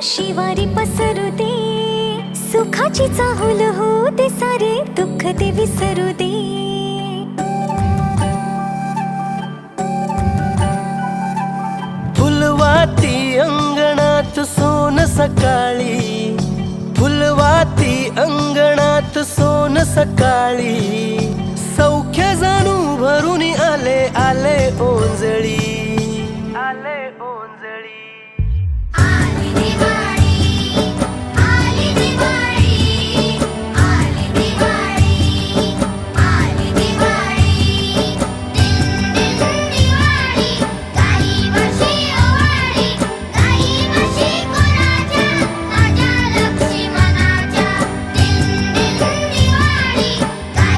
शिवारी पसरू दे, सुखाची चाहुल हो दे, सारे दुःख ते विसरू दे. फुलवाती अंगणात सोन सकाळी, फुलवाती अंगणात सोन सकाळी. सौख्य जाणू भरून आले आले ओंजळी, आले